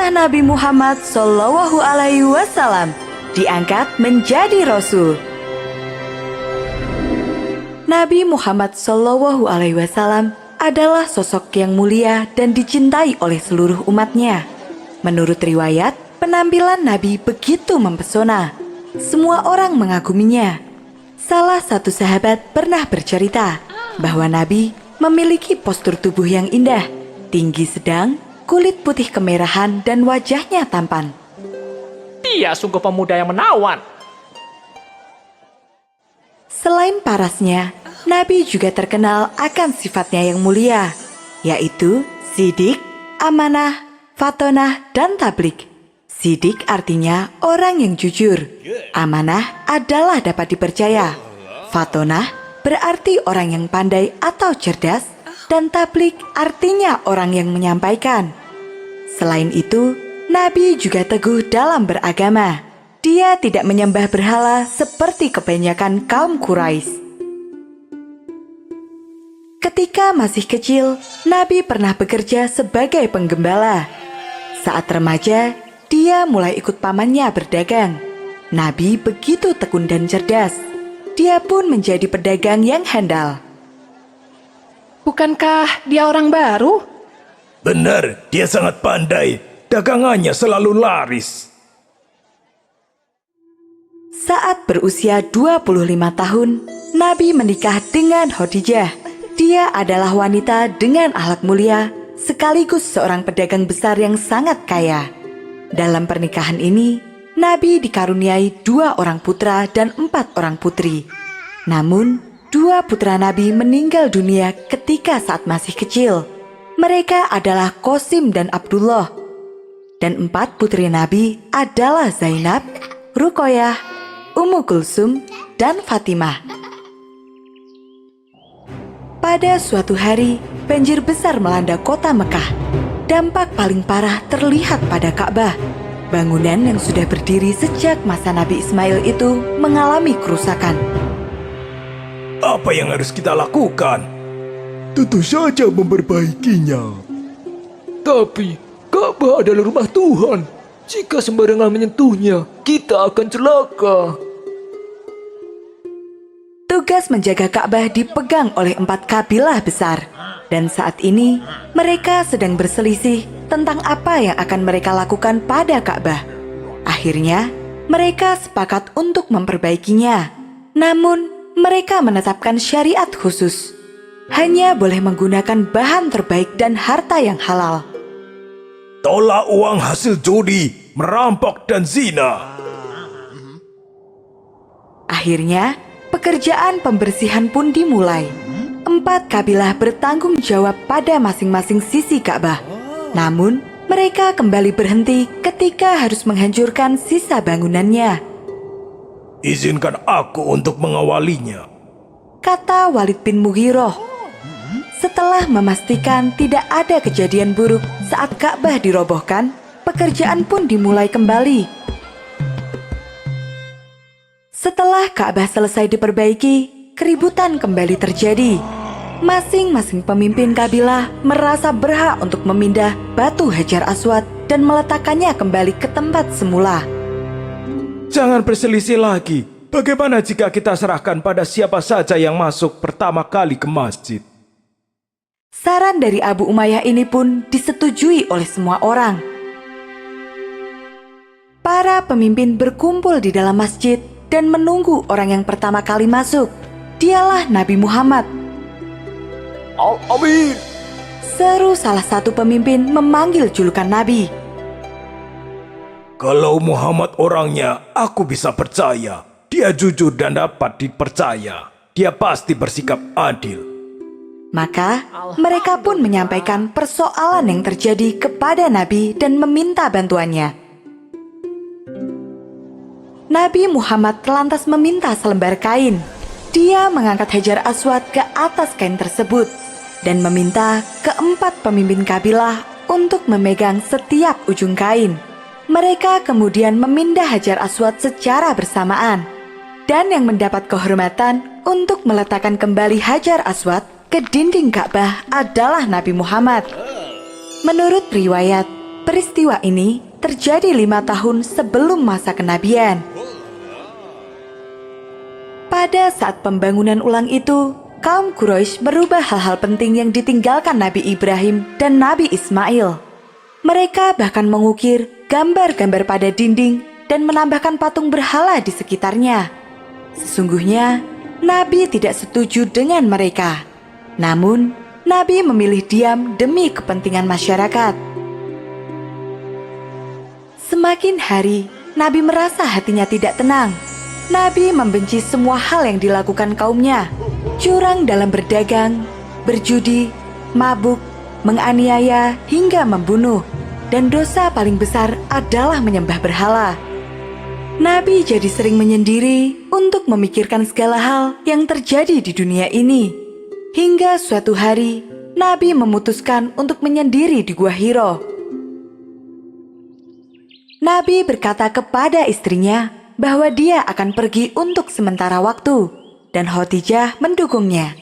setelah Nabi Muhammad SAW diangkat menjadi Rasul. Nabi Muhammad SAW adalah sosok yang mulia dan dicintai oleh seluruh umatnya. Menurut riwayat, penampilan Nabi begitu mempesona. Semua orang mengaguminya. Salah satu sahabat pernah bercerita bahwa Nabi memiliki postur tubuh yang indah, tinggi sedang, kulit putih kemerahan, dan wajahnya tampan. Dia sungguh pemuda yang menawan. Selain parasnya, Nabi juga terkenal akan sifatnya yang mulia, yaitu sidik, amanah, fatonah, dan tablik. Sidik artinya orang yang jujur. Amanah adalah dapat dipercaya. Fatonah berarti orang yang pandai atau cerdas. Dan tablik artinya orang yang menyampaikan. Selain itu, Nabi juga teguh dalam beragama. Dia tidak menyembah berhala seperti kebanyakan kaum Quraisy. Ketika masih kecil, Nabi pernah bekerja sebagai penggembala. Saat remaja, dia mulai ikut pamannya berdagang. Nabi begitu tekun dan cerdas. Dia pun menjadi pedagang yang handal. Bukankah dia orang baru? Benar, dia sangat pandai. Dagangannya selalu laris. Saat berusia 25 tahun, Nabi menikah dengan Khadijah. Dia adalah wanita dengan akhlak mulia, sekaligus seorang pedagang besar yang sangat kaya. Dalam pernikahan ini, Nabi dikaruniai 2 orang putra dan 4 orang putri. Namun, 2 putra Nabi meninggal dunia ketika saat masih kecil. Mereka adalah Qasim dan Abdullah. Dan 4 putri Nabi adalah Zainab, Ruqayyah, Ummu Kulsum, dan Fatimah. Pada suatu hari, banjir besar melanda kota Mekah. Dampak paling parah terlihat pada Ka'bah. Bangunan yang sudah berdiri sejak masa Nabi Ismail itu mengalami kerusakan. Apa yang harus kita lakukan? Tentu saja memperbaikinya. Tapi Ka'bah adalah rumah Tuhan. Jika sembarangan menyentuhnya, kita akan celaka. Tugas menjaga Ka'bah dipegang oleh 4 kabilah besar. Dan saat ini, mereka sedang berselisih tentang apa yang akan mereka lakukan pada Ka'bah. Akhirnya, mereka sepakat untuk memperbaikinya. Namun, mereka menetapkan syariat khusus. Hanya boleh menggunakan bahan terbaik dan harta yang halal. Tolak uang hasil judi, merampok, dan zina. Akhirnya, pekerjaan pembersihan pun dimulai. 4 kabilah bertanggung jawab pada masing-masing sisi Ka'bah. Namun, mereka kembali berhenti ketika harus menghancurkan sisa bangunannya. Izinkan aku untuk mengawalinya. Kata Walid bin Mughirah. Setelah memastikan tidak ada kejadian buruk saat Ka'bah dirobohkan, pekerjaan pun dimulai kembali. Setelah Ka'bah selesai diperbaiki, keributan kembali terjadi. Masing-masing pemimpin kabilah merasa berhak untuk memindah batu Hajar Aswad dan meletakkannya kembali ke tempat semula. Jangan berselisih lagi. Bagaimana jika kita serahkan pada siapa saja yang masuk pertama kali ke masjid? Saran dari Abu Umayyah ini pun disetujui oleh semua orang. Para pemimpin berkumpul di dalam masjid dan menunggu orang yang pertama kali masuk. Dialah Nabi Muhammad. Amin. Seru salah satu pemimpin memanggil julukan Nabi. Kalau Muhammad orangnya, aku bisa percaya. Dia jujur dan dapat dipercaya. Dia pasti bersikap adil. Maka mereka pun menyampaikan persoalan yang terjadi kepada Nabi dan meminta bantuannya. Nabi Muhammad lantas meminta selembar kain. Dia mengangkat Hajar Aswad ke atas kain tersebut dan meminta keempat pemimpin kabilah untuk memegang setiap ujung kain. Mereka kemudian memindah Hajar Aswad secara bersamaan. Dan yang mendapat kehormatan untuk meletakkan kembali Hajar Aswad ke dinding Ka'bah adalah Nabi Muhammad. Menurut riwayat, Peristiwa ini terjadi 5 tahun sebelum masa kenabian. Pada saat pembangunan ulang itu, kaum Quraisy merubah hal-hal penting yang ditinggalkan Nabi Ibrahim dan Nabi Ismail. Mereka bahkan mengukir gambar-gambar pada dinding dan menambahkan patung berhala di sekitarnya. Sesungguhnya, Nabi tidak setuju dengan mereka. Namun, Nabi memilih diam demi kepentingan masyarakat. Semakin hari, Nabi merasa hatinya tidak tenang. Nabi membenci semua hal yang dilakukan kaumnya. Curang dalam berdagang, berjudi, mabuk, menganiaya, hingga membunuh. Dan dosa paling besar adalah menyembah berhala. Nabi jadi sering menyendiri untuk memikirkan segala hal yang terjadi di dunia ini. Hingga suatu hari, Nabi memutuskan untuk menyendiri di Gua Hiro. Nabi berkata kepada istrinya bahwa dia akan pergi untuk sementara waktu, dan Khadijah mendukungnya.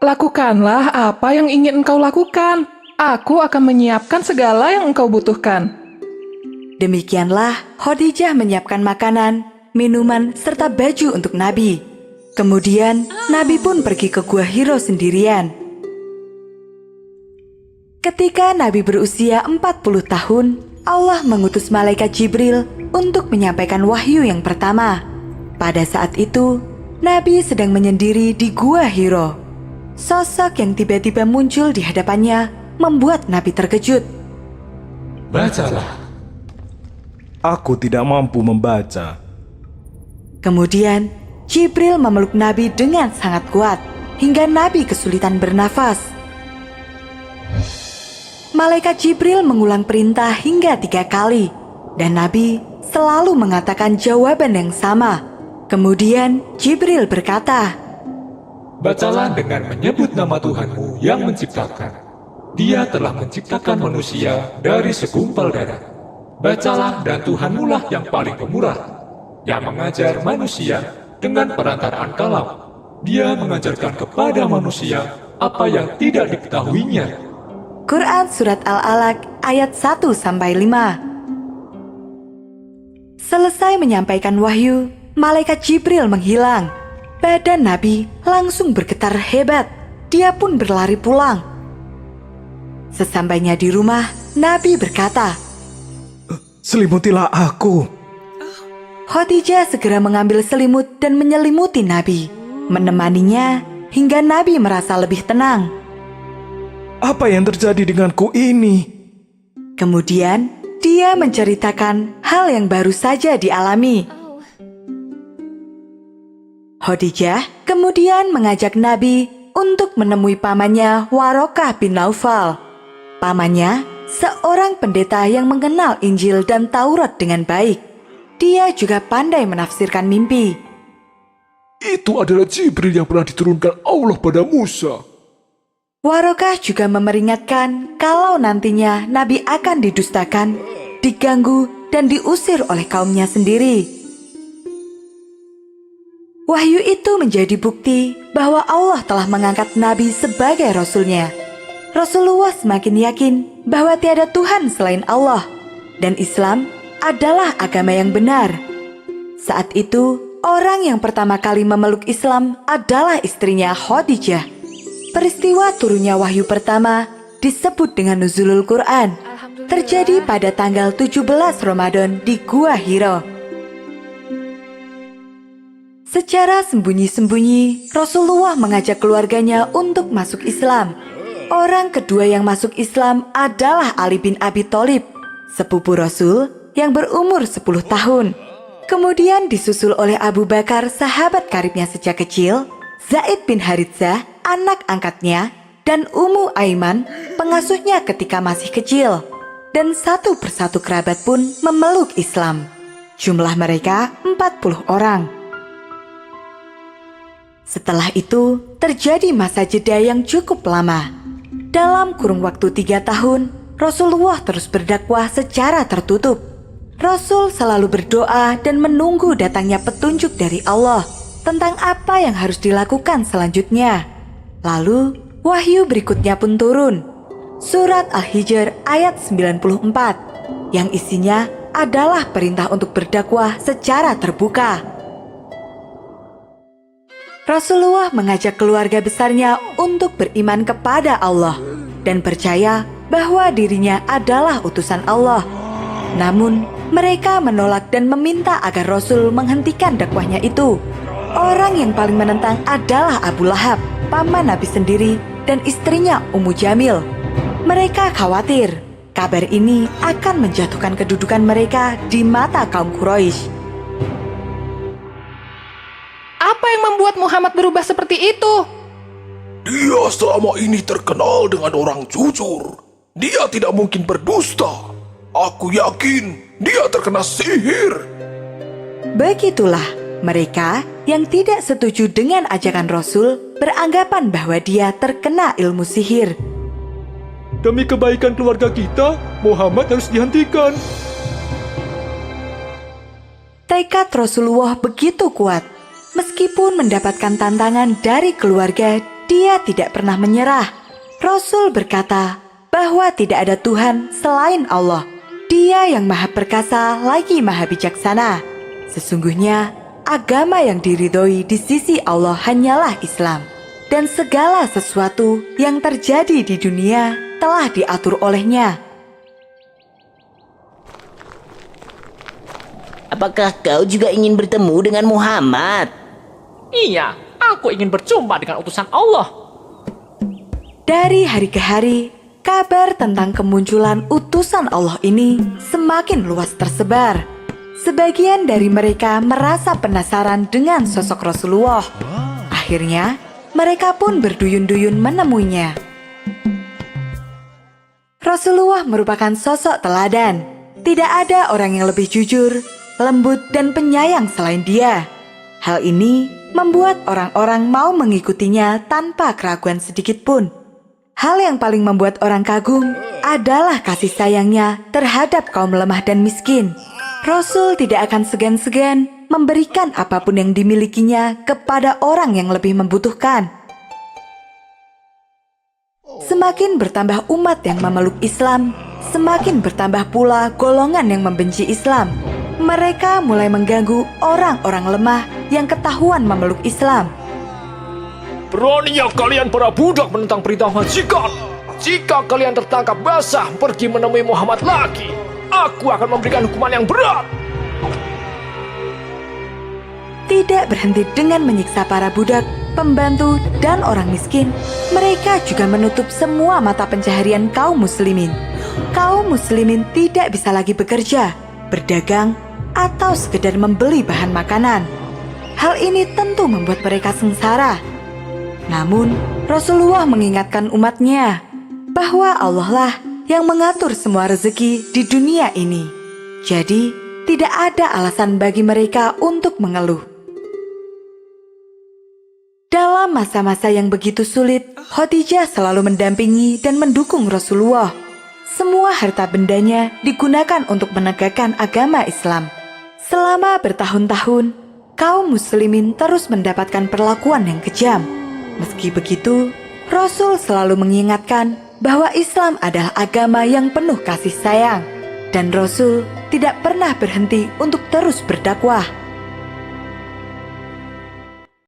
Lakukanlah apa yang ingin engkau lakukan. Aku akan menyiapkan segala yang engkau butuhkan. Demikianlah Khadijah menyiapkan makanan, minuman, serta baju untuk Nabi. Kemudian Nabi pun pergi ke Gua Hiro sendirian. Ketika Nabi berusia 40 tahun, Allah mengutus malaikat Jibril untuk menyampaikan wahyu yang pertama. Pada saat itu, Nabi sedang menyendiri di Gua Hiro. Sosok yang tiba-tiba muncul di hadapannya membuat Nabi terkejut. Bacalah. Aku tidak mampu membaca. Kemudian, Jibril memeluk Nabi dengan sangat kuat, hingga Nabi kesulitan bernafas. Malaikat Jibril mengulang perintah hingga 3 kali, dan Nabi selalu mengatakan jawaban yang sama. Kemudian Jibril berkata, Bacalah dengan menyebut nama Tuhanmu yang menciptakan. Dia telah menciptakan manusia dari segumpal darah. Bacalah dan Tuhanmu lah yang paling pemurah, yang mengajar manusia dengan perantaraan kalam. Dia mengajarkan kepada manusia apa yang tidak diketahuinya. Quran Surat Al-Alaq ayat 1-5. Selesai menyampaikan wahyu, malaikat Jibril menghilang. Badan Nabi langsung bergetar hebat. Dia pun berlari pulang. Sesampainya di rumah, Nabi berkata, Selimutilah aku. Khadijah segera mengambil selimut dan menyelimuti Nabi, menemaninya hingga Nabi merasa lebih tenang. Apa yang terjadi denganku ini? Kemudian, dia menceritakan hal yang baru saja dialami. Khadijah kemudian mengajak Nabi untuk menemui pamannya Warokah bin Naufal. Pamannya seorang pendeta yang mengenal Injil dan Taurat dengan baik. Dia juga pandai menafsirkan mimpi. Itu adalah Jibril yang pernah diturunkan Allah pada Musa. Warokah juga memperingatkan kalau nantinya Nabi akan didustakan, diganggu, dan diusir oleh kaumnya sendiri. Wahyu itu menjadi bukti bahwa Allah telah mengangkat Nabi sebagai Rasul-Nya. Rasulullah semakin yakin bahwa tiada Tuhan selain Allah, dan Islam adalah agama yang benar. Saat itu, orang yang pertama kali memeluk Islam adalah istrinya Khadijah. Peristiwa turunnya wahyu pertama disebut dengan Nuzulul Quran. Terjadi pada tanggal 17 Ramadan di Gua Hiro. Secara sembunyi-sembunyi, Rasulullah mengajak keluarganya untuk masuk Islam. Orang kedua yang masuk Islam adalah Ali bin Abi Thalib, sepupu Rasul yang berumur 10 tahun. Kemudian disusul oleh Abu Bakar, sahabat karibnya sejak kecil, Zaid bin Haritsah, anak angkatnya, dan Ummu Aiman, pengasuhnya ketika masih kecil. Dan satu persatu kerabat pun memeluk Islam. Jumlah mereka 40 orang. Setelah itu, terjadi masa jeda yang cukup lama. Dalam kurun waktu 3 tahun, Rasulullah terus berdakwah secara tertutup. Rasul selalu berdoa dan menunggu datangnya petunjuk dari Allah tentang apa yang harus dilakukan selanjutnya. Lalu, wahyu berikutnya pun turun. Surat Al-Hijr ayat 94, yang isinya adalah perintah untuk berdakwah secara terbuka. Rasulullah mengajak keluarga besarnya untuk beriman kepada Allah dan percaya bahwa dirinya adalah utusan Allah. Namun, mereka menolak dan meminta agar Rasul menghentikan dakwahnya itu. Orang yang paling menentang adalah Abu Lahab, paman Nabi sendiri, dan istrinya Ummu Jamil. Mereka khawatir kabar ini akan menjatuhkan kedudukan mereka di mata kaum Quraisy. Apa yang membuat Muhammad berubah seperti itu? Dia selama ini terkenal dengan orang jujur. Dia tidak mungkin berdusta. Aku yakin dia terkena sihir. Begitulah, mereka yang tidak setuju dengan ajakan Rasul beranggapan bahwa dia terkena ilmu sihir. Demi kebaikan keluarga kita, Muhammad harus dihentikan. Tekad Rasulullah begitu kuat. Meskipun mendapatkan tantangan dari keluarga, dia tidak pernah menyerah. Rasul berkata bahwa tidak ada Tuhan selain Allah. Dia yang maha perkasa lagi maha bijaksana. Sesungguhnya, agama yang diridhoi di sisi Allah hanyalah Islam. Dan segala sesuatu yang terjadi di dunia telah diatur olehnya. Apakah kau juga ingin bertemu dengan Muhammad? Iya, aku ingin berjumpa dengan utusan Allah. Dari hari ke hari, kabar tentang kemunculan utusan Allah ini semakin luas tersebar. Sebagian dari mereka merasa penasaran dengan sosok Rasulullah. Akhirnya, mereka pun berduyun-duyun menemuinya. Rasulullah merupakan sosok teladan. Tidak ada orang yang lebih jujur, lembut, dan penyayang selain dia. Hal ini membuat orang-orang mau mengikutinya tanpa keraguan sedikit pun. Hal yang paling membuat orang kagum adalah kasih sayangnya terhadap kaum lemah dan miskin. Rasul tidak akan segan-segan memberikan apapun yang dimilikinya kepada orang yang lebih membutuhkan. Semakin bertambah umat yang memeluk Islam, semakin bertambah pula golongan yang membenci Islam. Mereka mulai mengganggu orang-orang lemah yang ketahuan memeluk Islam. Beraninya kalian para budak menentang perintah majikan. Jika kalian tertangkap basah pergi menemui Muhammad lagi, aku akan memberikan hukuman yang berat. Tidak berhenti dengan menyiksa para budak, pembantu, dan orang miskin, mereka juga menutup semua mata pencaharian kaum muslimin. Kaum muslimin tidak bisa lagi bekerja, berdagang, atau sekedar membeli bahan makanan. Hal ini tentu membuat mereka sengsara. Namun, Rasulullah mengingatkan umatnya bahwa Allah lah yang mengatur semua rezeki di dunia ini. Jadi, tidak ada alasan bagi mereka untuk mengeluh. Dalam masa-masa yang begitu sulit, Khadijah selalu mendampingi dan mendukung Rasulullah. Semua harta bendanya digunakan untuk menegakkan agama Islam. Selama bertahun-tahun, kaum muslimin terus mendapatkan perlakuan yang kejam. Meski begitu, Rasul selalu mengingatkan bahwa Islam adalah agama yang penuh kasih sayang. Dan Rasul tidak pernah berhenti untuk terus berdakwah.